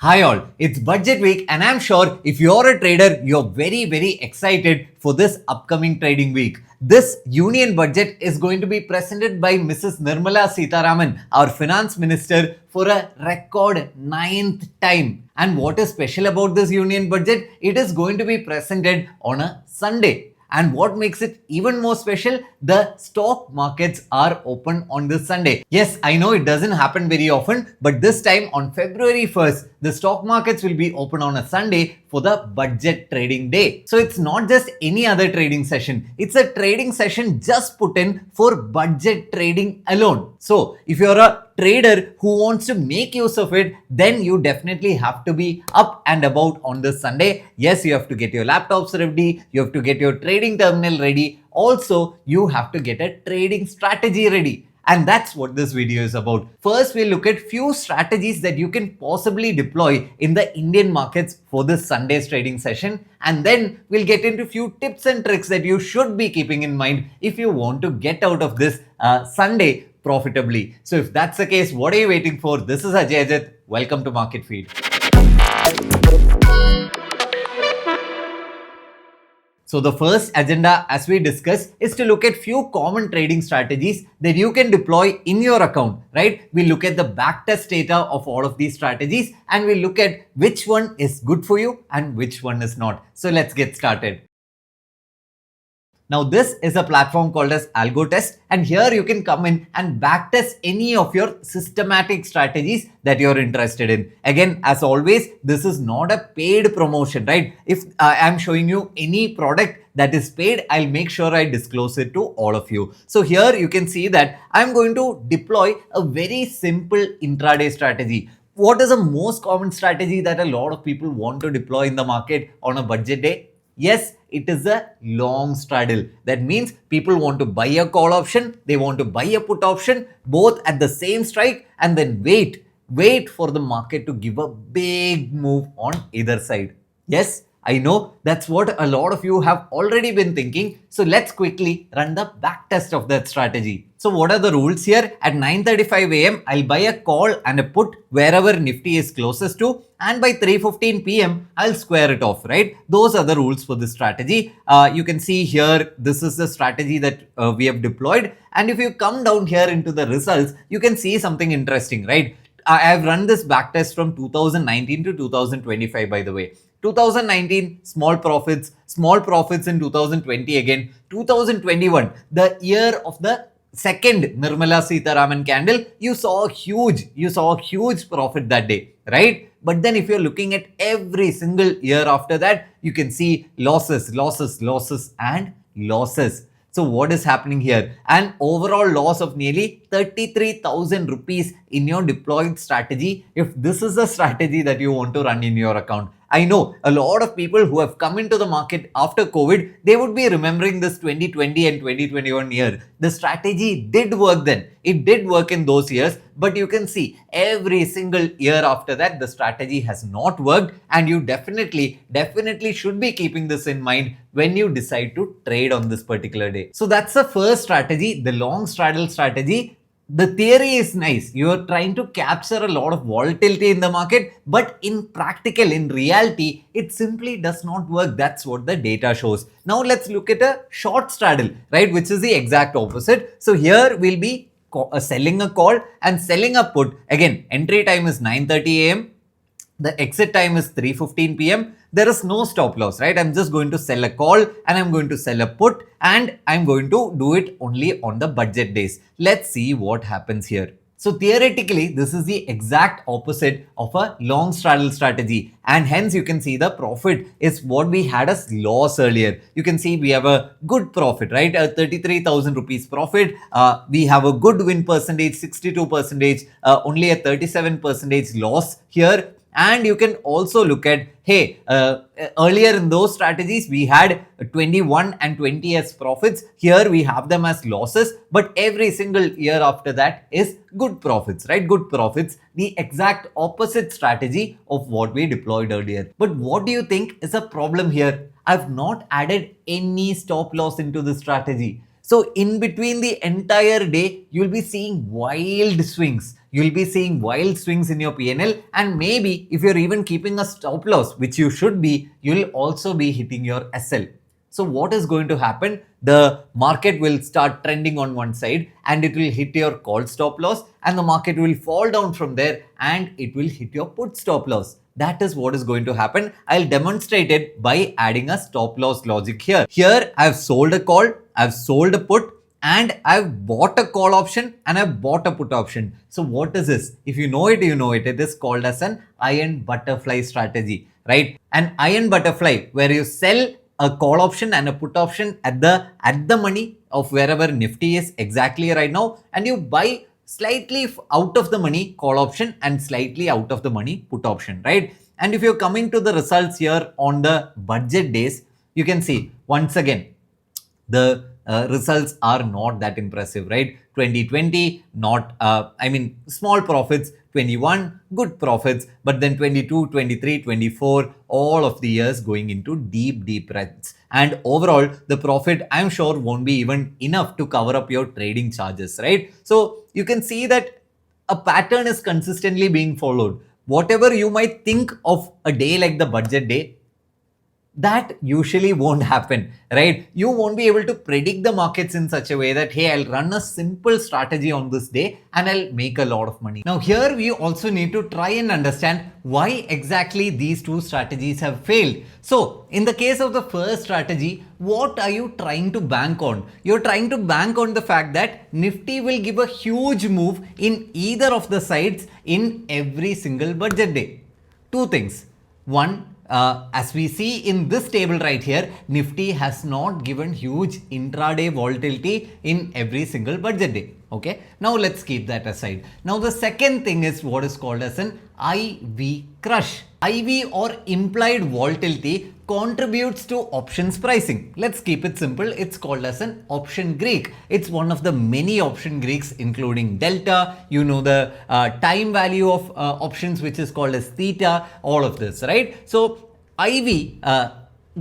Hi all, it's budget week and I'm sure if you're a trader, you're very excited for this upcoming trading week. This union budget is going to be presented by Mrs. Nirmala Sitharaman, our finance minister, for a record 9th time. And what is special about this union budget? It is going to be presented on a Sunday. And what makes it even more special, the stock markets are open on this Sunday. Yes, I know it doesn't happen very often, but this time on February 1st, the stock markets will be open on a Sunday for the budget trading day. So it's not just any other trading session. It's a trading session just put in for budget trading alone. So if you're a trader who wants to make use of it, then you definitely have to be up and about on this Sunday. Yes, you have to get your laptops ready, you have to get your trading terminal ready. Also, you have to get a trading strategy ready. And that's what this video is about. First, we'll look at few strategies that you can possibly deploy in the Indian markets for this Sunday's trading session. And then we'll get into few tips and tricks that you should be keeping in mind if you want to get out of this Sunday profitably. So if that's the case, what are you waiting for? This is Ajay Ajith. Welcome to Market Feed. So the first agenda, as we discussed, is to look at few common trading strategies that you can deploy in your account, right? We'll look at the backtest data of all of these strategies and we'll look at which one is good for you and which one is not. So let's get started. Now this is a platform called as AlgoTest, and here you can come in and backtest any of your systematic strategies that you're interested in. Again, as always, this is not a paid promotion, right? If I'm showing you any product that is paid, I'll make sure I disclose it to all of you. So here you can see that I'm going to deploy a very simple intraday strategy. What is the most common strategy that a lot of people want to deploy in the market on a budget day? Yes, it is a long straddle. That means people want to buy a call option, they want to buy a put option, both at the same strike, and then wait for the market to give a big move on either side. Yes, I know that's what a lot of you have already been thinking. So let's quickly run the back test of that strategy. So what are the rules here? At 9:35 a.m., I'll buy a call and a put wherever Nifty is closest to, and by 3:15 p.m., I'll square it off, right? Those are the rules for this strategy. You can see here, this is the strategy that we have deployed. And if you come down here into the results, you can see something interesting, right? I have run this backtest from 2019 to 2025, by the way. 2019, small profits in 2020 again. 2021, the year of the second Nirmala Sitharaman candle, you saw a huge profit that day, right? But then if you're looking at every single year after that, you can see losses and losses. So what is happening here? An overall loss of nearly 33,000 rupees in your deployed strategy, if this is the strategy that you want to run in your account. I know a lot of people who have come into the market after COVID, they would be remembering this 2020 and 2021 year. The strategy did work then. It did work in those years, but you can see every single year after that, the strategy has not worked, and you definitely should be keeping this in mind when you decide to trade on this particular day. So that's the first strategy, the long straddle strategy. The theory is nice. You're trying to capture a lot of volatility in the market, but in reality, it simply does not work. That's what the data shows. Now let's look at a short straddle, right? Which is the exact opposite. So here we'll be selling a call and selling a put. Again, entry time is 9:30 a.m. The exit time is 3:15 p.m. There is no stop loss, right? I'm just going to sell a call and I'm going to sell a put, and I'm going to do it only on the budget days. Let's see what happens here. So theoretically, this is the exact opposite of a long straddle strategy, and hence you can see the profit is what we had as loss earlier. You can see we have a good profit, right? A 33,000 rupees profit. We have a good win percentage, 62%, only a 37% loss here. And you can also look at, hey, earlier in those strategies, we had 21 and 20 as profits. Here we have them as losses, but every single year after that is good profits, right? Good profits, the exact opposite strategy of what we deployed earlier. But what do you think is a problem here? I've not added any stop loss into the strategy. So in between the entire day, you'll be seeing wild swings. You'll be seeing wild swings in your PNL, and maybe if you're even keeping a stop loss, which you should be, you'll also be hitting your SL. So what is going to happen? The market will start trending on one side and it will hit your call stop loss, and the market will fall down from there and it will hit your put stop loss. That is what is going to happen. I'll demonstrate it by adding a stop loss logic here. Here I've sold a call, I've sold a put, and I've bought a call option and I've bought a put option. So what is this? If you know it, you know it. It is called as an iron butterfly strategy, right? An iron butterfly where you sell a call option and a put option at the money of wherever Nifty is exactly right now, and you buy slightly out of the money call option and slightly out of the money put option, right? And if you're coming to the results here on the budget days, you can see once again the results are not that impressive, right? 2020, not, small profits, 21, good profits, but then 22, 23, 24, all of the years going into deep reds. And overall, the profit, I'm sure, won't be even enough to cover up your trading charges, right? So you can see that a pattern is consistently being followed. Whatever you might think of a day like the budget day, that usually won't happen, right? You won't be able to predict the markets in such a way that, hey, I'll run a simple strategy on this day and I'll make a lot of money. Now here we also need to try and understand why exactly these two strategies have failed. So in the case of the first strategy, what are you trying to bank on? You're trying to bank on the fact that Nifty will give a huge move in either of the sides in every single budget day. Two things. One, as we see in this table right here, Nifty has not given huge intraday volatility in every single budget day. Okay, now let's keep that aside. Now the second thing is what is called as an IV crush. IV or implied volatility contributes to options pricing. Let's keep it simple. It's called as an option Greek. It's one of the many option Greeks, including delta, you know, the time value of options, which is called as theta, all of this, right? So IV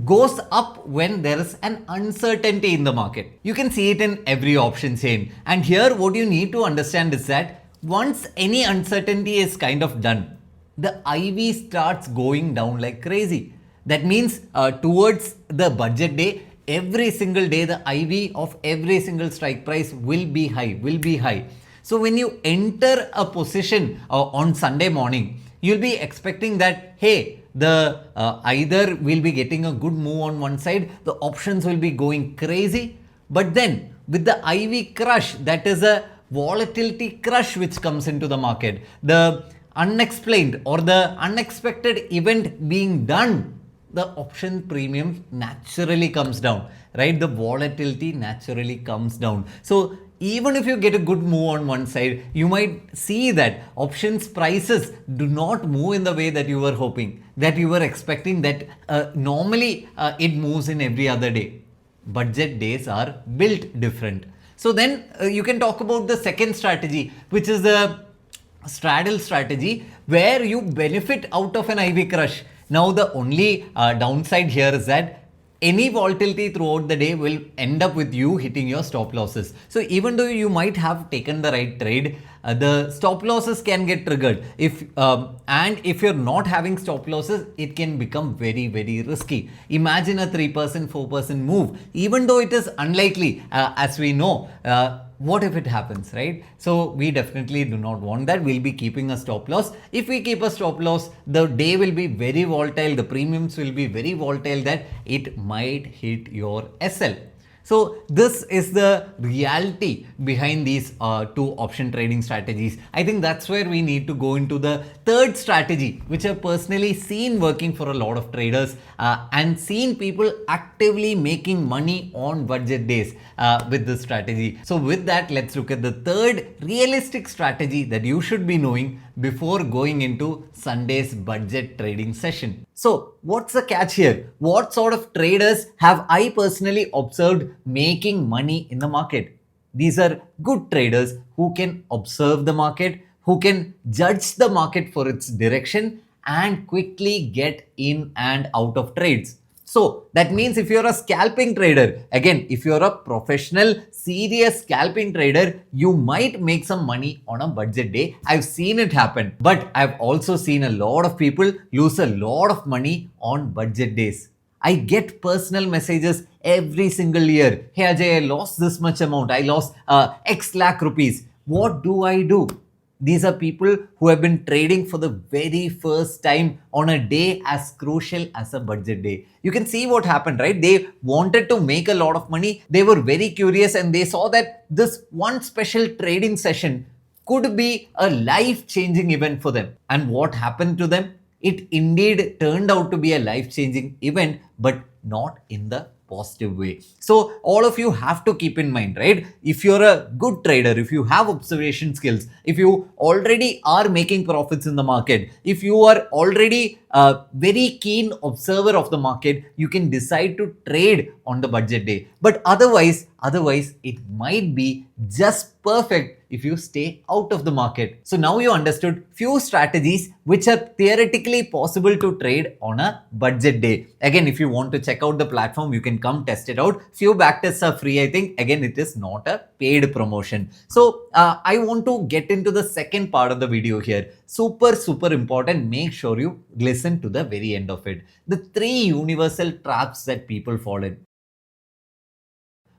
goes up when there is an uncertainty in the market. You can see it in every option chain. And here what you need to understand is that once any uncertainty is kind of done, the IV starts going down like crazy. That means towards the budget day, every single day, the IV of every single strike price will be high, So when you enter a position on Sunday morning, you'll be expecting that, hey, the either will be getting a good move on one side, the options will be going crazy. But then with the IV crush, that is a volatility crush which comes into the market, the unexplained or the unexpected event being done, the option premium naturally comes down, right? The volatility naturally comes down. So even if you get a good move on one side, you might see that options prices do not move in the way that you were hoping, that you were expecting, that normally it moves in every other day. Budget days are built different. So then you can talk about the second strategy, which is the straddle strategy, where you benefit out of an IV crush. Now the only downside here is that any volatility throughout the day will end up with you hitting your stop losses. So even though you might have taken the right trade, the stop losses can get triggered. And if you're not having stop losses, it can become very risky. Imagine a 3%, 4% move. Even though it is unlikely, as we know, what if it happens, right? So we definitely do not want that. We'll be keeping a stop loss. If we keep a stop loss, the day will be very volatile. The premiums will be very volatile that it might hit your SL. So this is the reality behind these two option trading strategies. I think that's where we need to go into the third strategy, which I've personally seen working for a lot of traders and seen people actively making money on budget days with this strategy. So with that, let's look at the third realistic strategy that you should be knowing before going into Sunday's budget trading session. So what's the catch here? What sort of traders have I personally observed making money in the market? These are good traders who can observe the market, who can judge the market for its direction and quickly get in and out of trades. So that means if you're a scalping trader, again, if you're a professional, serious scalping trader, you might make some money on a budget day. I've seen it happen, but I've also seen a lot of people lose a lot of money on budget days. I get personal messages every single year. Hey Ajay, I lost this much amount. I lost X lakh rupees. What do I do? These are people who have been trading for the very first time on a day as crucial as a budget day. You can see what happened, right? They wanted to make a lot of money. They were very curious and they saw that this one special trading session could be a life-changing event for them. And what happened to them? It indeed turned out to be a life-changing event, but not in the positive way. So all of you have to keep in mind, right? If you're a good trader, if you have observation skills, if you already are making profits in the market, if you are already a very keen observer of the market, you can decide to trade on the budget day. But otherwise it might be just perfect if you stay out of the market. So now you understood few strategies which are theoretically possible to trade on a budget day. Again, if you want to check out the platform, you can come test it out. Few backtests are free, I think. Again, it is not a paid promotion. So I want to get into the second part of the video here. Super important. Make sure you listen to the very end of it. The 3 universal traps that people fall in.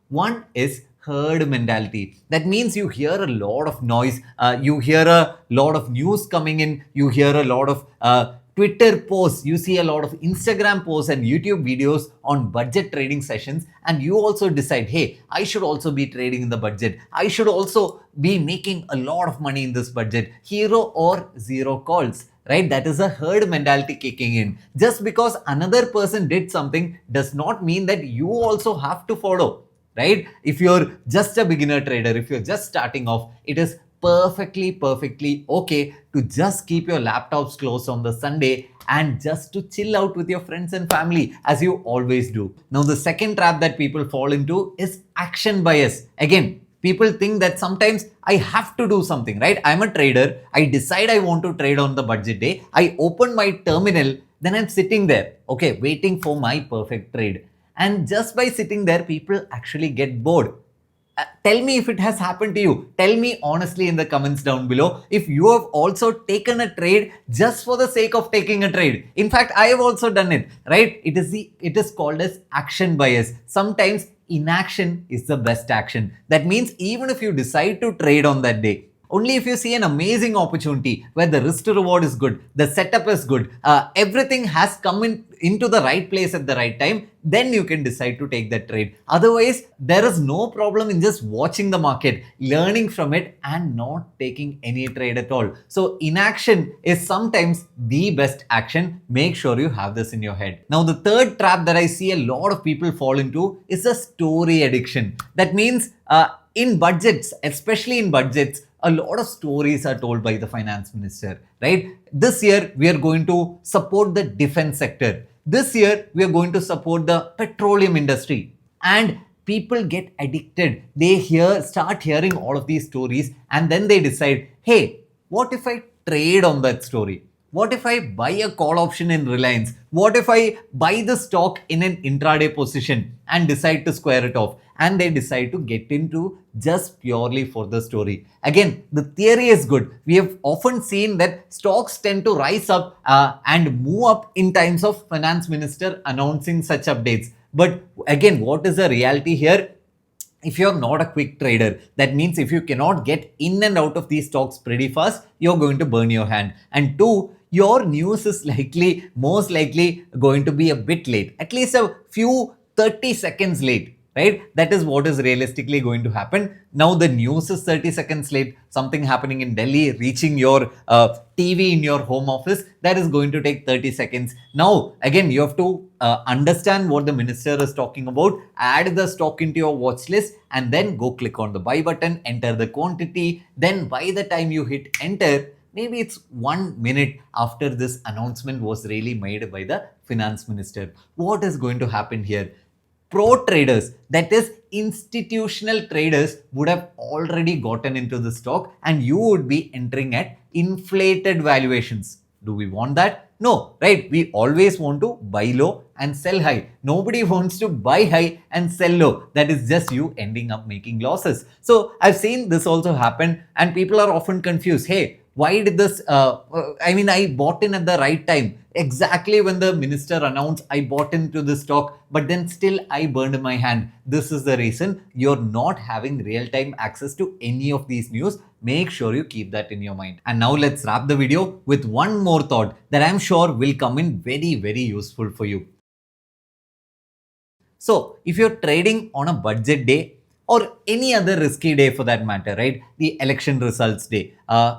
One is herd mentality. That means you hear a lot of noise, you hear a lot of news coming in, you hear a lot of Twitter posts, you see a lot of Instagram posts and YouTube videos on budget trading sessions, and you also decide, hey, I should also be trading in the budget. I should also be making a lot of money in this budget. Hero or zero calls. Right? That is a herd mentality kicking in. Just because another person did something does not mean that you also have to follow. Right? If you're just a beginner trader, if you're just starting off, it is perfectly okay to just keep your laptops closed on the Sunday and just to chill out with your friends and family as you always do. Now, the second trap that people fall into is action bias. Again, people think that sometimes I have to do something, right? I'm a trader. I decide I want to trade on the budget day. I open my terminal, then I'm sitting there, okay, waiting for my perfect trade. And just by sitting there, people actually get bored. Tell me if it has happened to you. Tell me honestly in the comments down below if you have also taken a trade just for the sake of taking a trade. In fact, I have also done it, right? It is called as action bias. Sometimes inaction is the best action. That means even if you decide to trade on that day, only if you see an amazing opportunity where the risk to reward is good, the setup is good, everything has come into the right place at the right time, then you can decide to take that trade. Otherwise, there is no problem in just watching the market, learning from it and not taking any trade at all. So inaction is sometimes the best action. Make sure you have this in your head. Now, the third trap that I see a lot of people fall into is a story addiction. That means in budgets, especially in budgets, a lot of stories are told by the finance minister, right? This year, we are going to support the defense sector. This year, we are going to support the petroleum industry. And people get addicted. They start hearing all of these stories and then they decide, hey, what if I trade on that story? What if I buy a call option in Reliance? What if I buy the stock in an intraday position and decide to square it off? And they decide to get into just purely for the story. Again, the theory is good. We have often seen that stocks tend to rise up and move up in times of finance minister announcing such updates. But again, what is the reality here? If you're not a quick trader, that means if you cannot get in and out of these stocks pretty fast, you're going to burn your hand. And two, your news is most likely going to be a bit late, at least a few 30 seconds late. Right? That is what is realistically going to happen. Now the news is 30 seconds late, something happening in Delhi, reaching your TV in your home office, that is going to take 30 seconds. Now, again, you have to understand what the minister is talking about, add the stock into your watch list and then go click on the buy button, enter the quantity. Then by the time you hit enter, maybe it's 1 minute after this announcement was really made by the finance minister. What is going to happen here? Pro traders, that is institutional traders, would have already gotten into the stock and you would be entering at inflated valuations. Do we want that? No, right? We always want to buy low and sell high. Nobody wants to buy high and sell low. That is just you ending up making losses. So I've seen this also happen, and people are often confused. Hey, why did this? I bought in at the right time. Exactly when the minister announced, I bought into the stock, but then still I burned my hand. This is the reason you're not having real-time access to any of these news. Make sure you keep that in your mind. And now let's wrap the video with one more thought that I'm sure will come in very, very useful for you. So if you're trading on a budget day, or any other risky day for that matter, right? The election results day,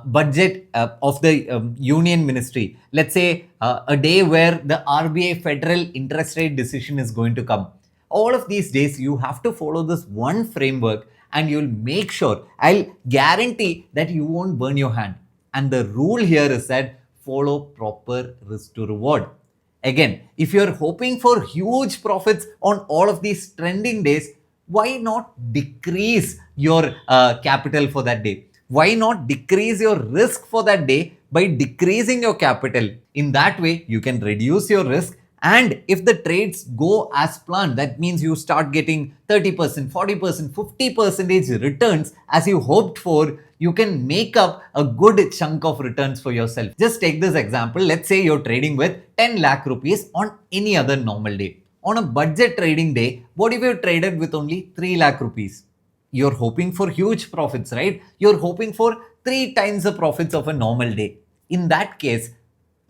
budget of the union ministry, let's say a day where the RBI federal interest rate decision is going to come. All of these days, you have to follow this one framework, and you'll make sure, I'll guarantee that you won't burn your hand. And the rule here is that follow proper risk to reward. Again, if you're hoping for huge profits on all of these trending days, why not decrease your capital for that day? Why not decrease your risk for that day by decreasing your capital? In that way, you can reduce your risk. And if the trades go as planned, that means you start getting 30%, 40%, 50% returns as you hoped for, you can make up a good chunk of returns for yourself. Just take this example. Let's say you're trading with 10 lakh rupees on any other normal day. On a budget trading day, what if you traded with only 3 lakh rupees? You're hoping for huge profits, right? You're hoping for 3 times the profits of a normal day. In that case,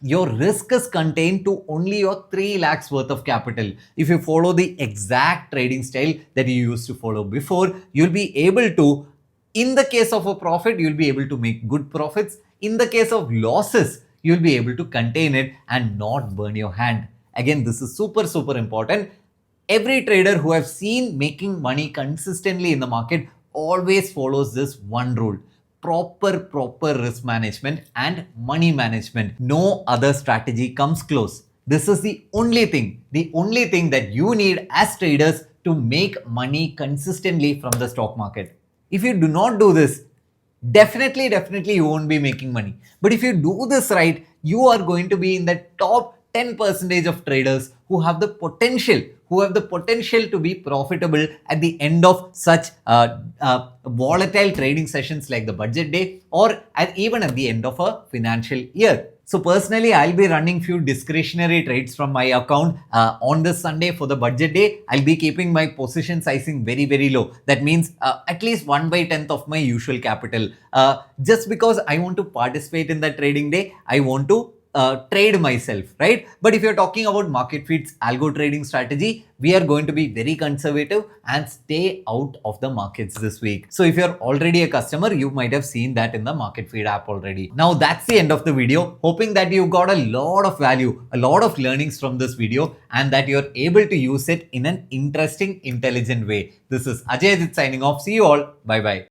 your risk is contained to only your 3 lakhs worth of capital. If you follow the exact trading style that you used to follow before, you'll be able to, in the case of a profit, you'll be able to make good profits. In the case of losses, you'll be able to contain it and not burn your hand. Again, this is super, super important. Every trader who I've seen making money consistently in the market always follows this one rule: proper risk management and money management. No other strategy comes close. This is the only thing that you need as traders to make money consistently from the stock market. If you do not do this, definitely you won't be making money. But if you do this right, you are going to be in the top 10% of traders who have the potential to be profitable at the end of such volatile trading sessions like the budget day, or even at the end of a financial year. So personally, I'll be running few discretionary trades from my account on this Sunday for the budget day. I'll be keeping my position sizing very, very low. That means at least 1/10 of my usual capital. Just because I want to participate in that trading day, I want to trade myself, right? But if you're talking about MarketFeed's algo trading strategy, we are going to be very conservative and stay out of the markets this week. So if you're already a customer, you might have seen that in the MarketFeed app already. Now that's the end of the video. Hoping that you got a lot of value, a lot of learnings from this video, and that you're able to use it in an interesting, intelligent way. This is Ajay Ajith signing off. See you all. Bye bye.